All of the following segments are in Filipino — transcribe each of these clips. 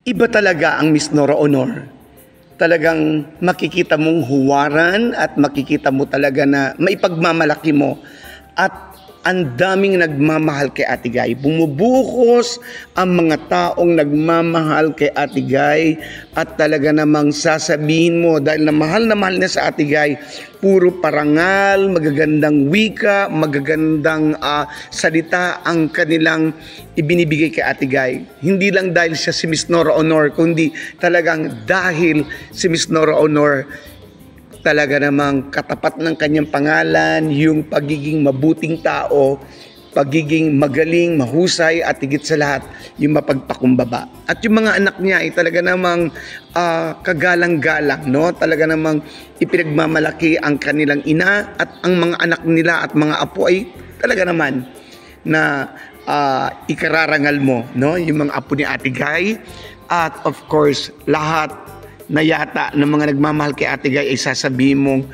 Iba talaga ang Miss Nora Honor. Talagang makikita mong huwaran at makikita mo talaga na maipagmamalaki mo at ang daming nagmamahal kay Ate Guy. Bumubuhos ang mga taong nagmamahal kay Ate Guy at talaga namang sasabihin mo dahil na mahal na sa Ate Guy, puro parangal, magagandang wika, magagandang salita ang kanilang ibinibigay kay Ate Guy. Hindi lang dahil siya si Miss Nora Honor, kundi talagang dahil si Miss Nora Honor talaga namang katapat ng kanyang pangalan, yung pagiging mabuting tao, pagiging magaling, mahusay, at higit sa lahat, yung mapagpakumbaba. At yung mga anak niya ay talaga namang kagalang-galang, no? Talaga namang ipinagmamalaki ang kanilang ina at ang mga anak nila at mga apo ay talaga naman na ikararangal mo, no? Yung mga apo ni Ate Guy. At of course, lahat na yata ng mga nagmamahal kay Ate Guy ay sasabihin mong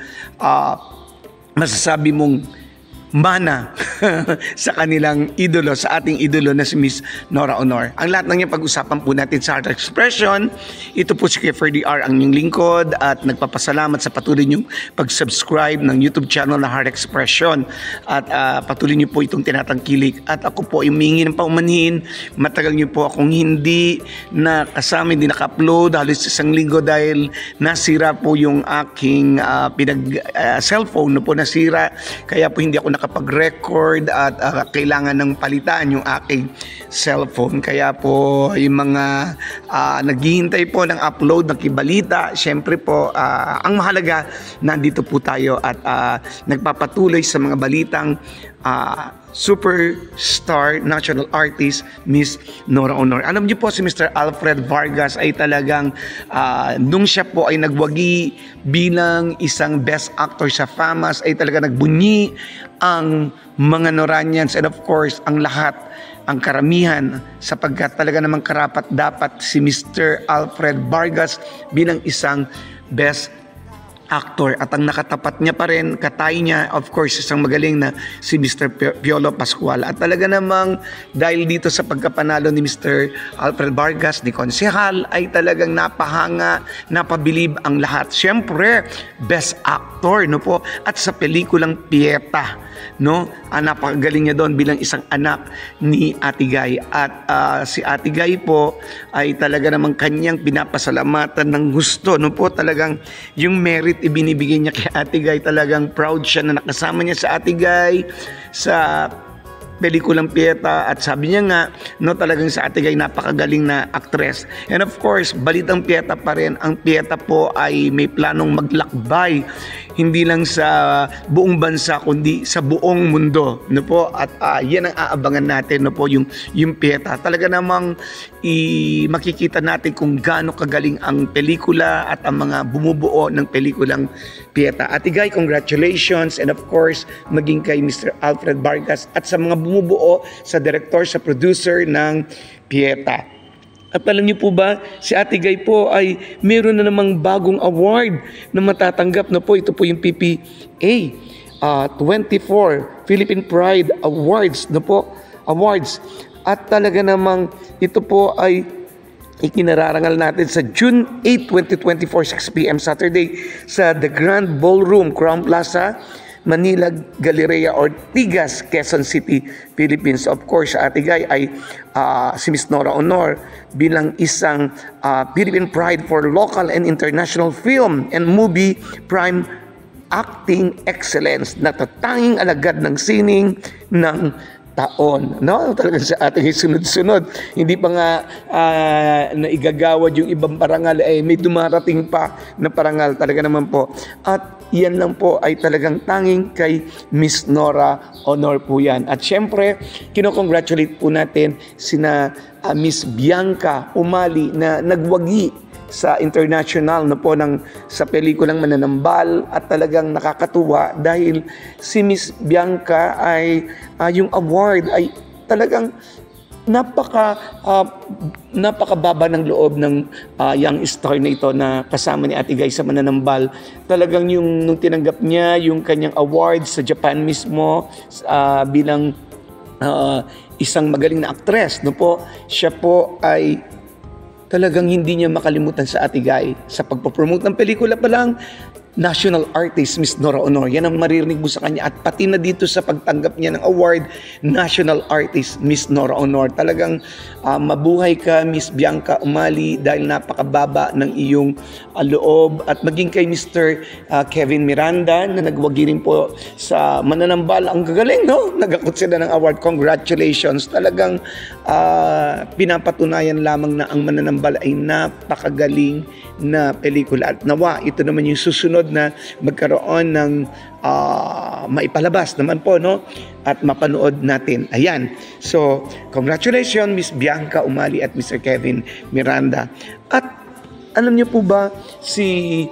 masasabi mong mana sa kanilang idolo, sa ating idolo na si Miss Nora Honor. Ang lahat ng yan pag-usapan po natin sa Heart Expression. Ito po si Keffer DR, ang inyong lingkod, at nagpapasalamat sa patuloy niyong pag-subscribe ng YouTube channel na Heart Expression. At patuloy niyo po itong tinatangkilik. At ako po ay humingi ng paumanhin. Matagal niyo po akong hindi nakasama, hindi naka-upload halos isang linggo dahil nasira po yung aking cellphone na po nasira. Kaya po hindi ako nakapag-record at kailangan ng palitan yung aking cellphone. Kaya po yung mga naghihintay po ng upload, nakibalita, syempre po ang mahalaga nandito po tayo at nagpapatuloy sa mga balitang superstar national artist Miss Nora Honor. Alam niyo po si Mr. Alfred Vargas ay talagang nung siya po ay nagwagi bilang isang best actor sa FAMAS ay talaga nagbunyi ang mga Noranians and of course ang lahat, ang karamihan, sapagkat talaga namang karapat dapat si Mr. Alfred Vargas bilang isang best actor at ang nakatapat niya pa rin, katay niya, of course, isang magaling na si Mr. Piolo Pascual. At talaga namang dahil dito sa pagkapanalo ni Mr. Alfred Vargas, ni Konsehal, ay talagang napahanga, napabilib ang lahat. Siyempre, best actor, no po, at sa pelikulang Pieta, no, napakagaling niya doon bilang isang anak ni Ate Guy. At si Ate Guy po ay talaga namang kanyang pinapasalamatan ng gusto, no po, talagang yung merit ibinibigay niya kay Ate Guy, talagang proud siya na nakasama niya sa Ate Guy sa pelikulang Pieta at sabi niya nga, no, talagang sa Ate Guy napakagaling na actress. And of course, balitang Pieta pa rin. Ang Pieta po ay may planong maglakbay hindi lang sa buong bansa kundi sa buong mundo, no po, at yan ang aabangan natin, no po, yung Pieta. Talaga namang makikita natin kung gaano kagaling ang pelikula at ang mga bumubuo ng pelikulang Pieta. Ate Guy, congratulations, and of course maging kay Mr. Alfred Vargas at sa mga bumubuo, sa director, sa producer ng Pieta. At alam niyo po ba, si Ate Guy po ay meron na namang bagong award na matatanggap na po. Ito po yung PPA 24 Philippine Pride Awards na po. Awards. At talaga namang ito po ay ikinararangal natin sa June 8, 2024, 6 p.m. Saturday sa The Grand Ballroom, Crown Plaza, Manila, Galleria, Ortigas, Quezon City, Philippines. Of course, Ate Guy ay si Miss Nora Honor bilang isang Philippine Pride for Local and International Film and Movie Prime Acting Excellence na tatanging alagad ng sining ng taon, no? Talaga sa ating sunod-sunod. Hindi pa nga naigagawad yung ibang parangal, may dumarating pa na parangal, talaga naman po. At yan lang po ay talagang tanging kay Miss Nora Honor po yan. At syempre, kinocongratulate po natin sina Miss Bianca Umali na nagwagi sa international na po sa pelikulang Mananambal, at talagang nakakatuwa dahil si Miss Bianca ay yung award ay talagang napakababa ng loob ng young star na ito na kasama ni Ate Guy sa Mananambal. Talagang nung tinanggap niya yung kanyang award sa Japan mismo bilang isang magaling na actress, no po, siya po ay talagang hindi niya makalimutan sa Ate Guy. Sa pagpapromote ng pelikula pa lang, national artist, Miss Nora Honor. Yan ang maririnig mo sa kanya. At pati na dito sa pagtanggap niya ng award, national artist, Miss Nora Honor. Talagang mabuhay ka, Miss Bianca Umali, dahil napakababa ng iyong loob. At maging kay Mr. Kevin Miranda, na nagwagi rin po sa mananambal. Ang gagaling, no? Nagakot sila ng award. Congratulations. Talagang pinapatunayan lamang na ang mananambal ay napakagaling na pelikula. At nawa, ito naman yung susunod na magkaroon ng maipalabas naman po, no? At mapanood natin. Ayan. So, congratulations, Miss Bianca Umali at Mr. Kevin Miranda. At alam niyo po ba si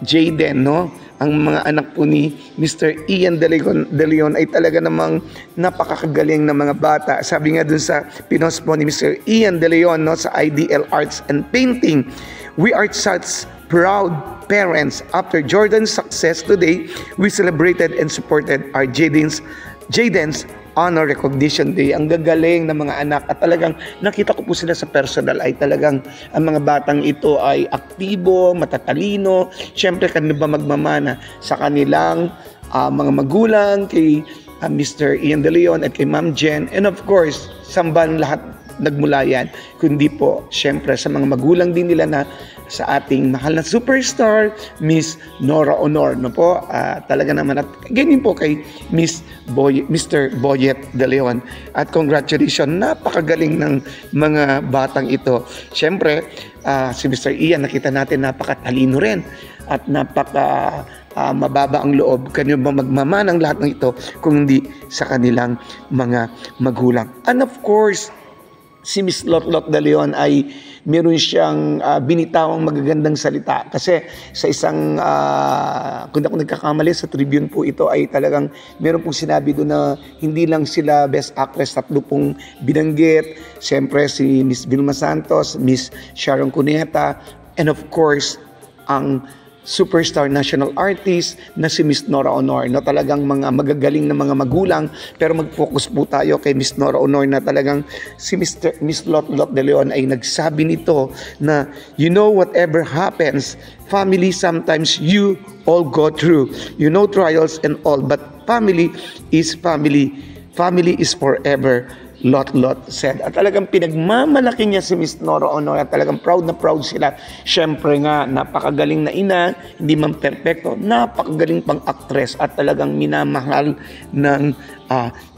Jayden, no? Ang mga anak po ni Mr. Ian De Leon ay talaga namang napakakagaling na mga bata. Sabi nga dun sa pinost po ni Mr. Ian De Leon, no, sa IDL Arts and Painting, "We are such proud parents. After Jordan's success today, we celebrated and supported our Jayden's Honor Recognition Day." Ang gagaling ng mga anak, at talagang nakita ko po sila sa personal, ay talagang ang mga batang ito ay aktibo, matatalino. Siyempre, kanino ba magmamana sa kanilang mga magulang, kay Mr. Ian De Leon at kay Ma'am Jen, and of course, samban lahat nagmula yan, kundi po siyempre sa mga magulang din nila na sa ating mahal na superstar, Miss Nora Honor, no po? Talaga naman, at ganyan po kay Mr. Boyet De Leon. At congratulations, napakagaling ng mga batang ito. Siyempre, si Mr. Ian, nakita natin napakatalino rin at mababa ang loob. Kanino ba magmamana ang lahat ng ito kung hindi sa kanilang mga magulang? And of course, si Miss Lotlot De Leon ay meron siyang binitawang magagandang salita. Kasi sa isang, kung ako nagkakamali, sa Tribune po ito ay talagang meron pong sinabi doon na hindi lang sila Best Actress, 3 pong binanggit. Siyempre si Miss Vilma Santos, Miss Sharon Cuneta, and of course, ang superstar national artist na si Miss Nora Honor, no? Talagang mga magagaling na mga magulang, pero mag-focus po tayo kay Miss Nora Honor na talagang si Miss Lotlot De Leon ay nagsabi nito na, you know, whatever happens, family sometimes you all go through, you know, trials and all, but family is family. Family is forever, Lotlot said. At talagang pinagmamalaki niya si Miss Nora Honor, at talagang proud na proud sila. Siyempre nga, napakagaling na ina, hindi man perfecto, napakagaling pang actress, at talagang minamahal ng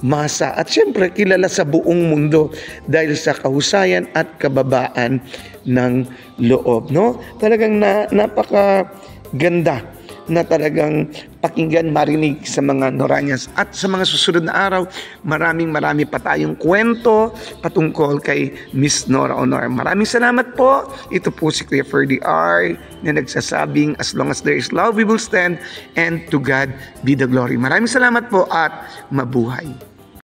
masa. At siyempre, kilala sa buong mundo dahil sa kahusayan at kababaan ng loob, no? Talagang napakaganda na talagang pakinggan, marinig sa mga Noranians. At sa mga susunod na araw, marami pa tayong kwento patungkol kay Miss Nora Honor. Maraming salamat po. Ito po si Kuya Ferdy R na nagsasabing, as long as there is love, we will stand, and to God be the glory. Maraming salamat po at mabuhay.